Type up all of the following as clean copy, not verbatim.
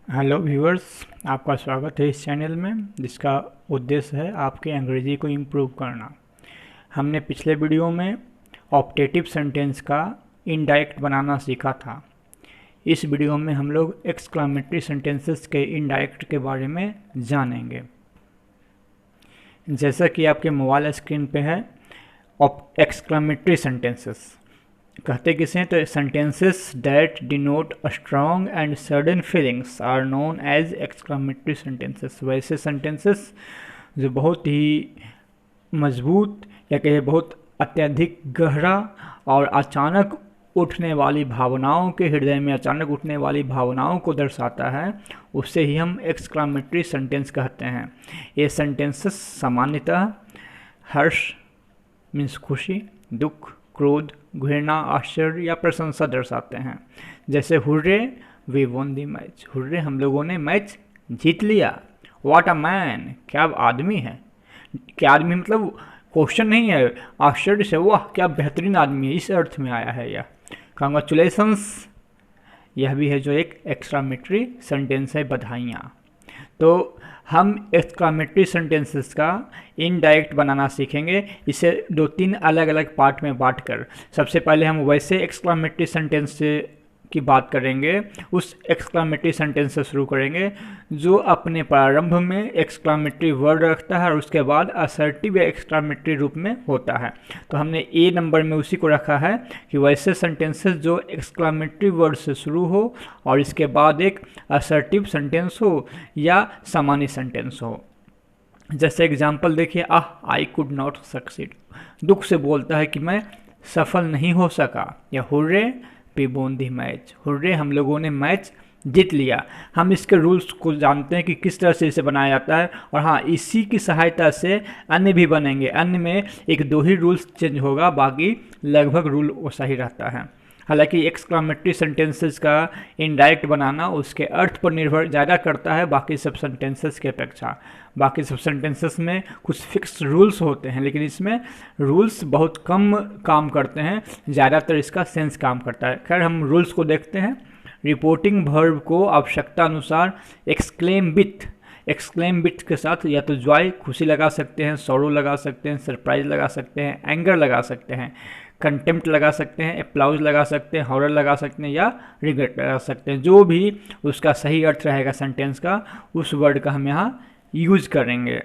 Hello viewers, आपका स्वागत है इस चैनल में जिसका उद्देश्य है आपके अंग्रेजी को इम्प्रूव करना। हमने पिछले वीडियो में ऑप्टेटिव सेंटेंस का इनडायरेक्ट बनाना सीखा था। इस वीडियो में हम लोग एक्सक्लामेटरी सेंटेंसेस के इनडायरेक्ट के बारे में जानेंगे। जैसा कि आपके मोबाइल स्क्रीन पे है एक्सक्लामेटरी सेंटेंसेस कहते किसे हैं, तो sentences that denote a strong and sudden feelings are known as exclamatory sentences. वैसे सेंटेंसेस जो बहुत ही मजबूत या कहे बहुत अत्यधिक गहरा और अचानक उठने वाली भावनाओं के हृदय में अचानक उठने वाली भावनाओं को दर्शाता है, उससे ही हम एक्सक्लामेटरी सेंटेंस कहते हैं। ये सेंटेंसेस सामान्यतः हर्ष मीन्स खुशी, दुख, क्रोध, घृणा, आश्चर्य या प्रशंसा दर्शाते हैं। जैसे hurray we won the match, hurray हम लोगों ने मैच जीत लिया। व्हाट अ मैन, क्या आदमी है। क्या आदमी मतलब क्वेश्चन नहीं है, आश्चर्य से वाह क्या बेहतरीन आदमी है, इस अर्थ में आया है यह। कांग्रेचुलेशंस यह भी है जो एक एक्सक्लामेटरी सेंटेंस है, बधाइयाँ। तो हम एक्सक्लामेटरी सेंटेंसेस का इनडायरेक्ट बनाना सीखेंगे, इसे 2-3 अलग अलग पार्ट में बांट कर। सबसे पहले हम वैसे एक्सक्लामेटरी सेंटेंस की बात करेंगे, उस एक्सक्लामेटरी सेंटेंस से शुरू करेंगे जो अपने प्रारंभ में एक्सक्लामेटरी वर्ड रखता है और उसके बाद असर्टिव या एक्सक्लामेटरी रूप में होता है। तो हमने ए नंबर में उसी को रखा है कि वैसे सेंटेंसेस जो एक्सक्लामेटरी वर्ड से शुरू हो और इसके बाद एक असर्टिव सेंटेंस हो या सामान्य सेंटेंस हो। जैसे एग्जाम्पल देखिए, आई कुड नॉट सक्सीड, दुख से बोलता है कि मैं सफल नहीं हो सका। या hurray we won the match, hurray हम लोगों ने मैच जीत लिया। हम इसके रूल्स को जानते हैं कि किस तरह से इसे बनाया जाता है, और हाँ, इसी की सहायता से अन्य भी बनेंगे। अन्य में 1-2 ही रूल्स चेंज होगा, बाकी लगभग रूल वो सही रहता है। हालांकि एक्सक्लामेटरी सेंटेंसेस का इनडायरेक्ट बनाना उसके अर्थ पर निर्भर ज़्यादा करता है बाकी सब सेंटेंसेस के अपेक्षा। बाकी सब सेंटेंसेस में कुछ फिक्स रूल्स होते हैं, लेकिन इसमें रूल्स बहुत कम काम करते हैं, ज़्यादातर इसका सेंस काम करता है। खैर, हम रूल्स को देखते हैं। रिपोर्टिंग वर्ब को आवश्यकता अनुसार एक्सक्लेम विथ के साथ या तो जॉय खुशी लगा सकते हैं, सौरो लगा सकते हैं, सरप्राइज लगा सकते हैं, एंगर लगा सकते हैं, कंटेम्प्ट लगा सकते हैं, अप्लाउज लगा सकते हैं, हॉरर लगा सकते हैं या रिग्रेट लगा सकते हैं। जो भी उसका सही अर्थ रहेगा सेंटेंस का, उस वर्ड का हम यहाँ यूज करेंगे।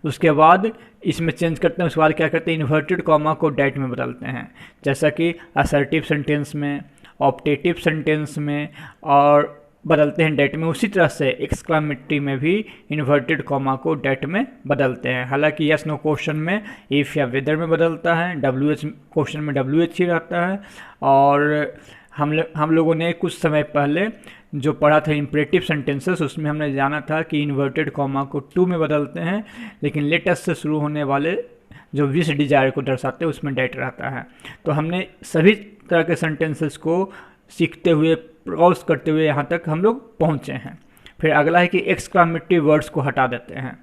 उसके बाद इसमें चेंज करते हैं, उसके बाद क्या करते हैं, इन्वर्टेड कॉमा को डैट में बदलते हैं। जैसा कि असर्टिव सेंटेंस में, ऑप्टेटिव सेंटेंस में और बदलते हैं डैट में, उसी तरह से एक्सक्लामेटरी में भी इन्वर्टेड कॉमा को डैट में बदलते हैं। हालांकि यस नो क्वेश्चन में इफ़ या वेदर में बदलता है, WH क्वेश्चन में WH ही रहता है। और हम लोगों ने कुछ समय पहले जो पढ़ा था इंपरेटिव सेंटेंसेस, उसमें हमने जाना था कि इन्वर्टेड कॉमा को टू में बदलते हैं, लेकिन लेटेस्ट से शुरू होने वाले जो विश डिजायर को दर्शाते हैं उसमें डैट रहता है। तो हमने सभी तरह के सेंटेंसेस को सीखते हुए, ब्राउज करते हुए यहाँ तक हम लोग पहुँचे हैं। फिर अगला है कि एक्सक्लामेटरी वर्ड्स को हटा देते हैं,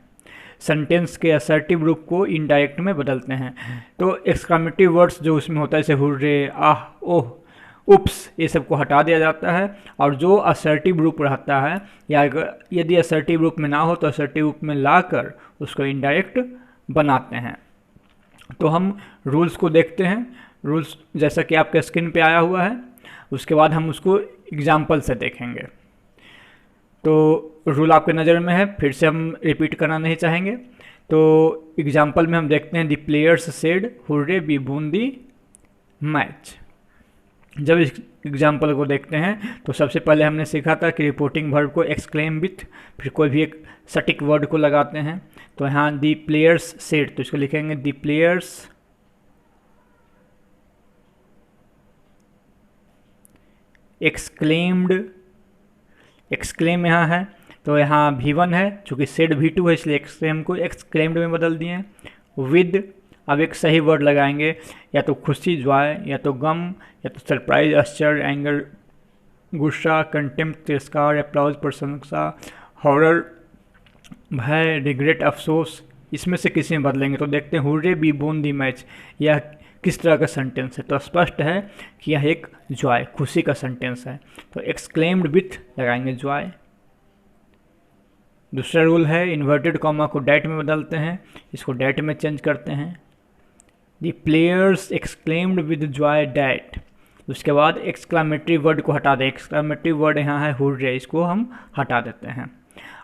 सेंटेंस के असर्टिव रूप को इनडायरेक्ट में बदलते हैं। तो एक्सक्लामेटरी वर्ड्स जो उसमें होता है, जैसे हुर्रे, आह, ओह, उप्स, ये सब को हटा दिया जाता है, और जो असर्टिव रूप रहता है या यदि असर्टिव रूप में ना हो तो असर्टिव रूप में लाकर उसको इनडायरेक्ट बनाते हैं। तो हम रूल्स को देखते हैं। रूल्स जैसा कि आपके स्क्रीन पे आया हुआ है, उसके बाद हम उसको एग्जाम्पल से देखेंगे। तो रूल आपके नज़र में है, फिर से हम रिपीट करना नहीं चाहेंगे। तो एग्जाम्पल में हम देखते हैं, the players said hurray we won the match. जब इस एग्जाम्पल को देखते हैं तो सबसे पहले हमने सीखा था कि रिपोर्टिंग वर्ब को एक्सक्लेम विथ, फिर कोई भी एक सटिक वर्ड को लगाते हैं। तो यहाँ दी प्लेयर्स सेड, तो इसको लिखेंगे दी प्लेयर्स एक्सक्लेम्ड, एक्सक्लेम यहाँ है तो यहाँ V1 है, चूँकि सेड V2 है इसलिए एक्सक्लेम को एक्सक्लेम्ड में बदल दिए। विद, अब एक सही वर्ड लगाएंगे, या तो खुशी जॉय, या तो गम, या तो सरप्राइज आश्चर्य, एंगर गुस्सा, कंटेम्प्ट तिरस्कार, अप्लाउज प्रशंसा, हॉरर भय, रिग्रेट अफसोस, इसमें से किसी में बदलेंगे। तो देखते हैं hurray we won the match, यह किस तरह का सेंटेंस है, तो स्पष्ट है कि यह एक जॉय, खुशी का सेंटेंस है, तो एक्सक्लेम्ड विथ लगाएंगे जॉय। दूसरा रूल है इन्वर्टेड कॉमा को डैट में बदलते हैं, इसको डैट में चेंज करते हैं। The players exclaimed with Joy that, उसके बाद एक्सक्लामेटरी वर्ड को हटा दें, एक्सक्लामेटरी वर्ड यहाँ है हुर्रे, इसको हम हटा देते हैं।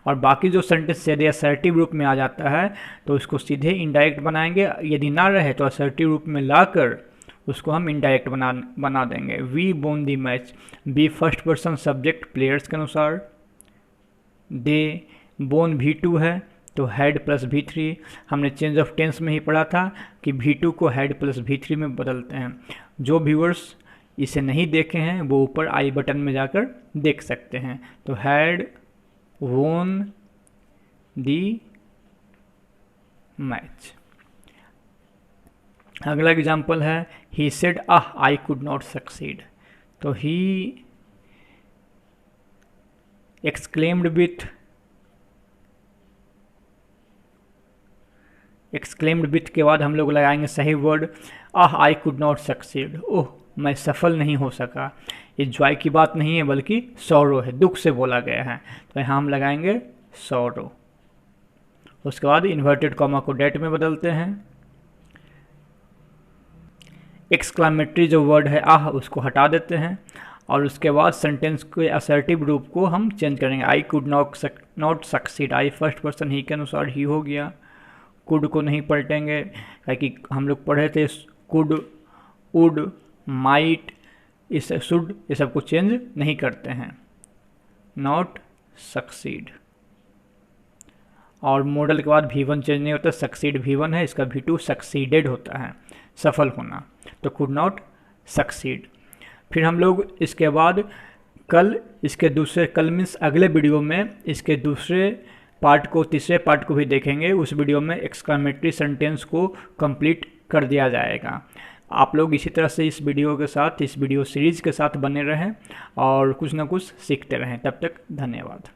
और बाकी जो सेंटेंस सीधे असर्टिव रूप में आ जाता है तो उसको सीधे इनडायरेक्ट बनाएंगे, यदि ना रहे तो असर्टिव रूप में लाकर उसको हम इनडायरेक्ट बना देंगे। We won the match, be first person subject players के अनुसार, दे बोन V2 है तो हैड प्लस V3, हमने चेंज ऑफ टेंस में ही पढ़ा था कि V2 को हैड प्लस V3 में बदलते हैं। जो व्यूअर्स इसे नहीं देखे हैं वो ऊपर आई बटन में जाकर देख सकते हैं। तो हैड वोन दी मैच। अगला एग्जाम्पल है he said I could not succeed, तो ही एक्सक्लेम्ड विथ के बाद हम लोग लगाएंगे सही word I could not succeed, ओह मैं सफल नहीं हो सका। ये जॉय की बात नहीं है बल्कि सौरो है, दुख से बोला गया है, तो यहाँ हम लगाएंगे सौरो। उसके बाद इन्वर्टेड कॉमा को डैट में बदलते हैं। एक्सक्लामेटरी जो वर्ड है उसको हटा देते हैं और उसके बाद सेंटेंस के असर्टिव रूप को हम चेंज करेंगे। I could not succeed, I first person ही के अनुसार ही हो गया। कुड को नहीं पलटेंगे क्योंकि हम लोग पढ़े थे कुड, वुड, माइट, इस शुड, ये सब को चेंज नहीं करते हैं। नॉट सक्सीड, और मॉडल के बाद V1 चेंज नहीं होता, सक्सीड V1 है, इसका V2 सक्सीडेड होता है, सफल होना, तो कुड नॉट सक्सीड। फिर हम लोग इसके बाद कल मीन्स अगले वीडियो में इसके दूसरे पार्ट को, तीसरे पार्ट को भी देखेंगे। उस वीडियो में एक्सक्लामेटरी सेंटेंस को कंप्लीट कर दिया जाएगा। आप लोग इसी तरह से इस वीडियो के साथ, इस वीडियो सीरीज के साथ बने रहें और कुछ ना कुछ सीखते रहें। तब तक धन्यवाद।